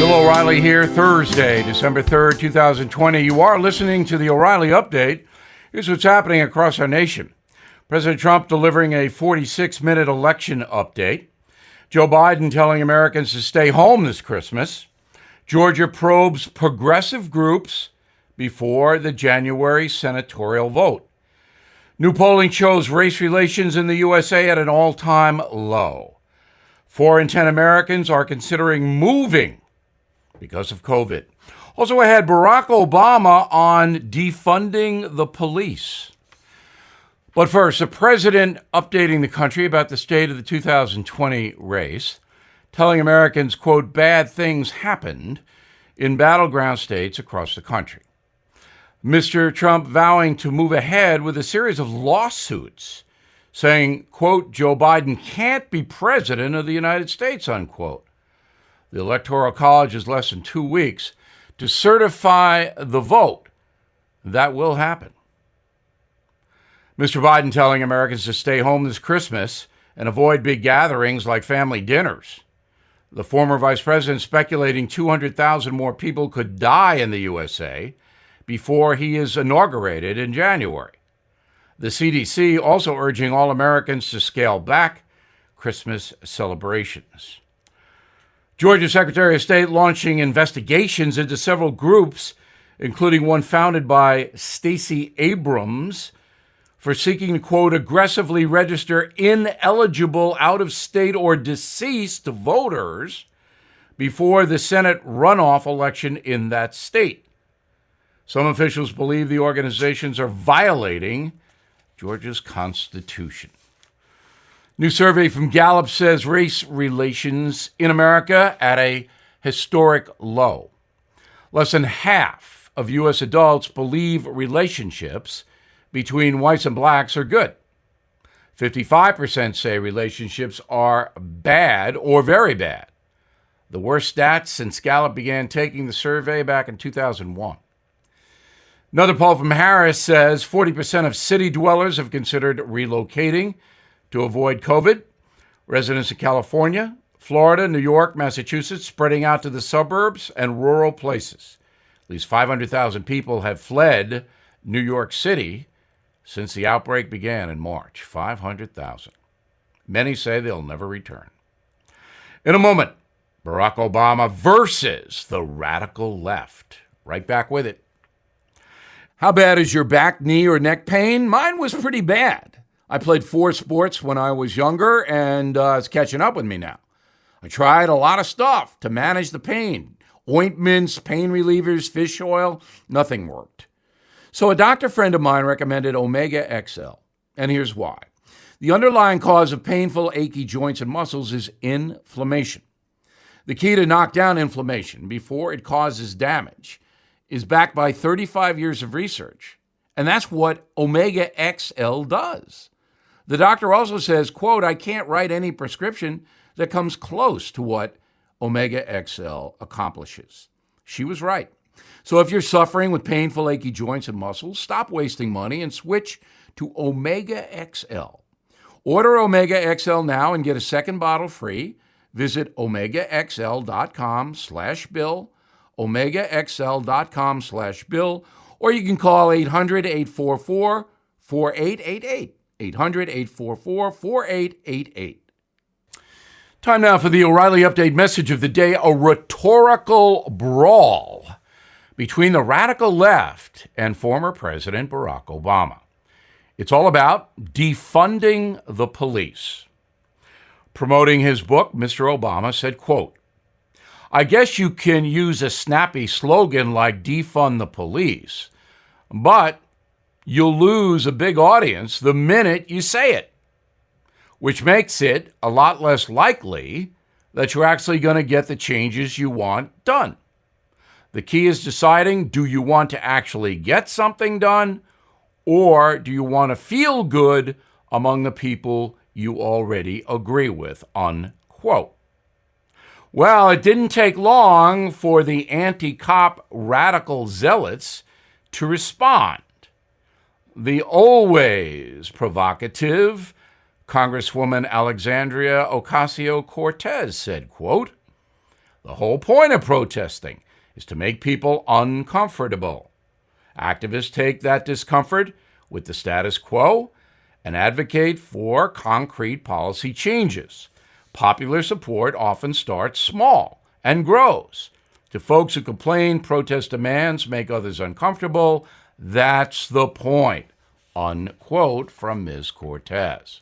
Bill O'Reilly here, Thursday, December 3rd, 2020. You are listening to the O'Reilly Update. Here's what's happening across our nation. President Trump delivering a 46-minute election update. Joe Biden telling Americans to stay home this Christmas. Georgia probes progressive groups before the January senatorial vote. New polling shows race relations in the USA at an all-time low. 4 in 10 Americans are considering moving because of COVID. Also ahead, Barack Obama on defunding the police. But first, the president updating the country about the state of the 2020 race, telling Americans, quote, bad things happened in battleground states across the country. Mr. Trump vowing to move ahead with a series of lawsuits, saying, quote, Joe Biden can't be president of the United States, unquote. The Electoral College has less than 2 weeks to certify the vote. That will happen. Mr. Biden telling Americans to stay home this Christmas and avoid big gatherings like family dinners. The former vice president speculating 200,000 more people could die in the USA before he is inaugurated in January. The CDC also urging all Americans to scale back Christmas celebrations. Georgia Secretary of State launching investigations into several groups, including one founded by Stacey Abrams, for seeking to, quote, aggressively register ineligible out-of-state or deceased voters before the Senate runoff election in that state. Some officials believe the organizations are violating Georgia's Constitution. New survey from Gallup says race relations in America at a historic low. Less than half of U.S. adults believe relationships between whites and blacks are good. 55% say relationships are bad or very bad. The worst stats since Gallup began taking the survey back in 2001. Another poll from Harris says 40% of city dwellers have considered relocating to avoid COVID. Residents of California, Florida, New York, Massachusetts spreading out to the suburbs and rural places. At least 500,000 people have fled New York City since the outbreak began in March. 500,000. Many say they'll never return. In a moment, Barack Obama versus the radical left. Right back with it. How bad is your back, knee, or neck pain? Mine was pretty bad. I played 4 sports when I was younger, and it's catching up with me now. I tried a lot of stuff to manage the pain. Ointments, pain relievers, fish oil, nothing worked. So a doctor friend of mine recommended Omega XL, and here's why. The underlying cause of painful, achy joints and muscles is inflammation. The key to knock down inflammation before it causes damage is backed by 35 years of research, and that's what Omega XL does. The doctor also says, quote, I can't write any prescription that comes close to what Omega XL accomplishes. She was right. So if you're suffering with painful, achy joints and muscles, stop wasting money and switch to Omega XL. Order Omega XL now and get a second bottle free. Visit OmegaXL.com/Bill, OmegaXL.com/Bill, or you can call 800-844-4888. 800-844-4888. Time now for the O'Reilly Update message of the day, a rhetorical brawl between the radical left and former President Barack Obama. It's all about defunding the police. Promoting his book, Mr. Obama said, quote, I guess you can use a snappy slogan like defund the police, but you'll lose a big audience the minute you say it, which makes it a lot less likely that you're actually going to get the changes you want done. The key is deciding, do you want to actually get something done, or do you want to feel good among the people you already agree with, unquote. Well, it didn't take long for the anti-cop radical zealots to respond. The always provocative Congresswoman Alexandria Ocasio-Cortez said, quote, The whole point of protesting is to make people uncomfortable. Activists take that discomfort with the status quo and advocate for concrete policy changes. Popular support often starts small and grows. To folks who complain protest demands make others uncomfortable, that's the point, unquote, from Ms. Cortez.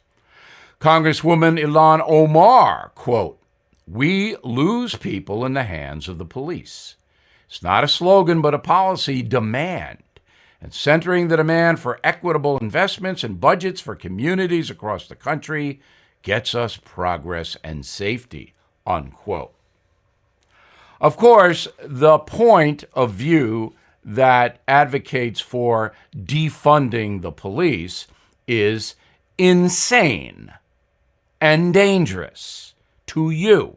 Congresswoman Ilhan Omar, quote, "We lose people in the hands of the police. It's not a slogan, but a policy demand. And centering the demand for equitable investments and budgets for communities across the country gets us progress and safety," unquote. Of course, the point of view that advocates for defunding the police is insane and dangerous to you.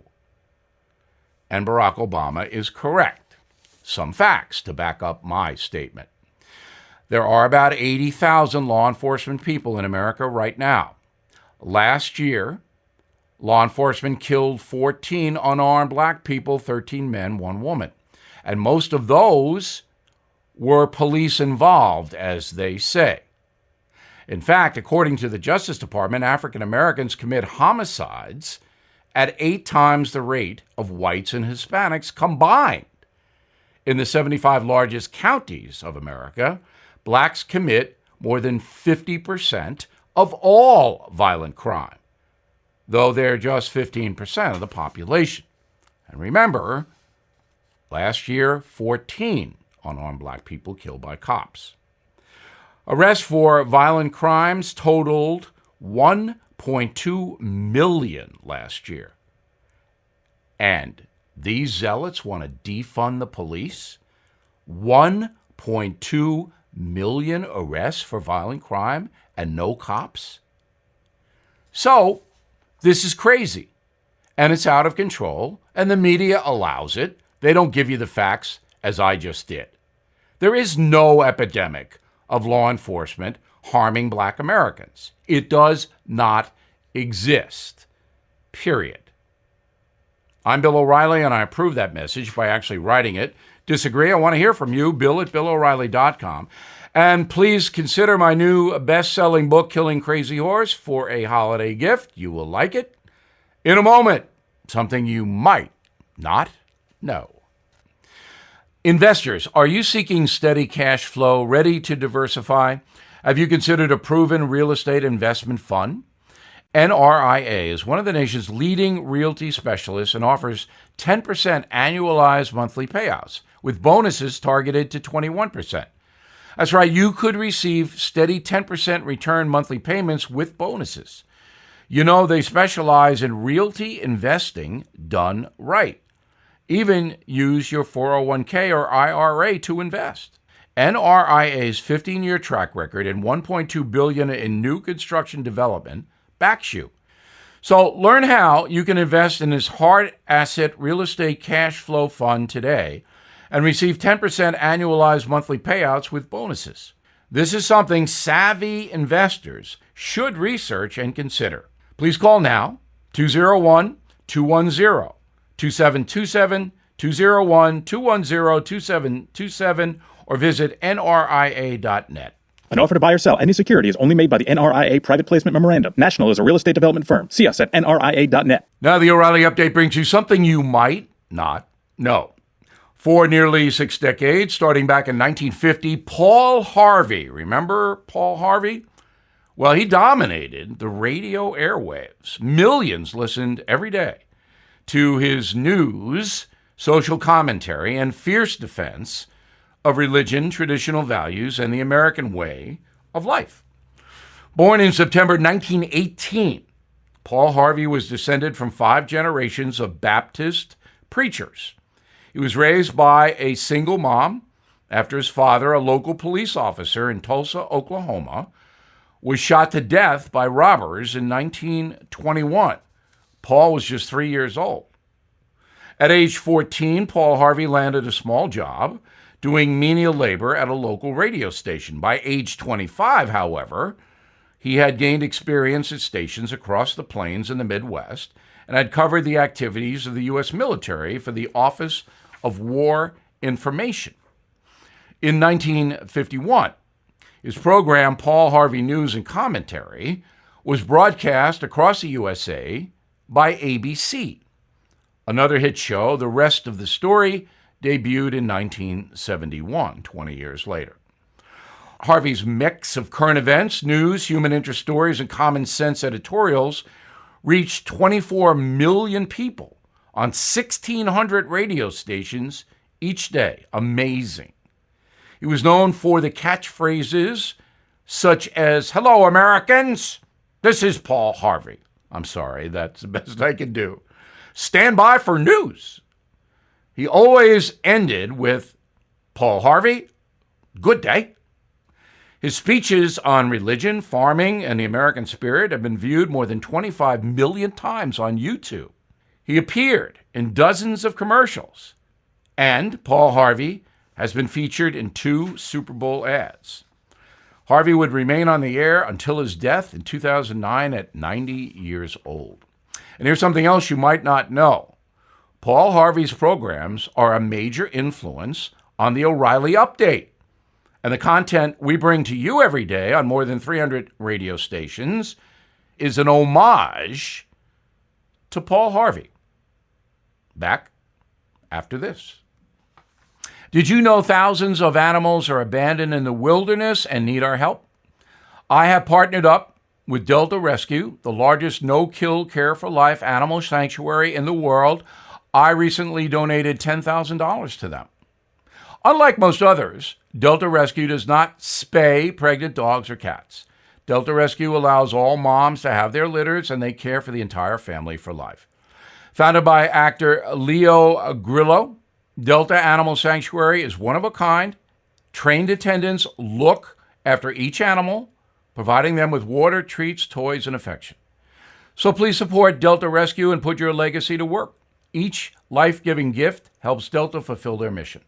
And Barack Obama is correct. Some facts to back up my statement. There are about 80,000 law enforcement people in America right now. Last year, law enforcement killed 14 unarmed black people, 13 men, 1 woman. And most of those were police involved, as they say. In fact, according to the Justice Department, African Americans commit homicides at 8 times the rate of whites and Hispanics combined. In the 75 largest counties of America, blacks commit more than 50% of all violent crime, though they're just 15% of the population. And remember, last year, 14 unarmed black people killed by cops. Arrests for violent crimes totaled 1.2 million last year. And these zealots want to defund the police? 1.2 million arrests for violent crime and no cops? So, this is crazy. And it's out of control, and the media allows it. They don't give you the facts, as I just did. There is no epidemic of law enforcement harming black Americans. It does not exist. Period. I'm Bill O'Reilly, and I approve that message by actually writing it. Disagree? I want to hear from you, bill@BillO'Reilly.com. And please consider my new best-selling book, Killing Crazy Horse, for a holiday gift. You will like it. In a moment, something you might not know. Investors, are you seeking steady cash flow, ready to diversify? Have you considered a proven real estate investment fund? NRIA is one of the nation's leading realty specialists and offers 10% annualized monthly payouts, with bonuses targeted to 21%. That's right, you could receive steady 10% return monthly payments with bonuses. You know, they specialize in realty investing done right. Even use your 401k or IRA to invest. NRIA's 15-year track record and $1.2 billion in new construction development backs you. So learn how you can invest in this hard asset real estate cash flow fund today and receive 10% annualized monthly payouts with bonuses. This is something savvy investors should research and consider. Please call now, 201-210-2727, 201-210-2727, or visit nria.net. An offer to buy or sell any security is only made by the NRIA Private Placement Memorandum. National is a real estate development firm. See us at nria.net. Now the O'Reilly Update brings you something you might not know. For nearly 6 decades, starting back in 1950, Paul Harvey, remember Paul Harvey? Well, he dominated the radio airwaves. Millions listened every day to his news, social commentary, and fierce defense of religion, traditional values, and the American way of life. Born in September 1918, Paul Harvey was descended from 5 generations of Baptist preachers. He was raised by a single mom after his father, a local police officer in Tulsa, Oklahoma, was shot to death by robbers in 1921. Paul was just 3 years old. At age 14, Paul Harvey landed a small job doing menial labor at a local radio station. By age 25, however, he had gained experience at stations across the plains in the Midwest and had covered the activities of the U.S. military for the Office of War Information. In 1951, his program, Paul Harvey News and Commentary, was broadcast across the USA by ABC. Another hit show, The Rest of the Story, debuted in 1971, 20 years later. Harvey's mix of current events, news, human interest stories, and common sense editorials reached 24 million people on 1,600 radio stations each day. Amazing. He was known for the catchphrases such as, "Hello, Americans. This is Paul Harvey." I'm sorry, that's the best I can do. "Stand by for news." He always ended with, "Paul Harvey, good day." His speeches on religion, farming, and the American spirit have been viewed more than 25 million times on YouTube. He appeared in dozens of commercials, and Paul Harvey has been featured in 2 Super Bowl ads. Harvey would remain on the air until his death in 2009 at 90 years old. And here's something else you might not know. Paul Harvey's programs are a major influence on the O'Reilly Update. And the content we bring to you every day on more than 300 radio stations is an homage to Paul Harvey. Back after this. Did you know thousands of animals are abandoned in the wilderness and need our help? I have partnered up with Delta Rescue, the largest no-kill care for life animal sanctuary in the world. I recently donated $10,000 to them. Unlike most others, Delta Rescue does not spay pregnant dogs or cats. Delta Rescue allows all moms to have their litters, and they care for the entire family for life. Founded by actor Leo Grillo, Delta Animal Sanctuary is one of a kind. Trained attendants look after each animal, providing them with water, treats, toys, and affection. So please support Delta Rescue and put your legacy to work. Each life-giving gift helps Delta fulfill their mission.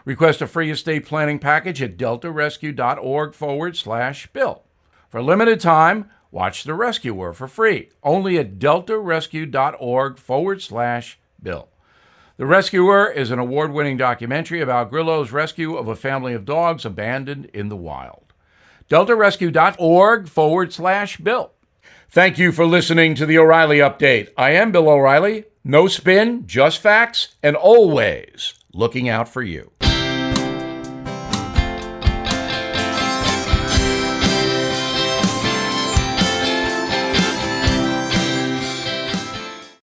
Request a free estate planning package at deltarescue.org/bill. For a limited time, watch The Rescuer for free, only at deltarescue.org/bill. The Rescuer is an award-winning documentary about Grillo's rescue of a family of dogs abandoned in the wild. deltarescue.org/bill. Thank you for listening to the O'Reilly Update. I am Bill O'Reilly. No spin, just facts, and always looking out for you.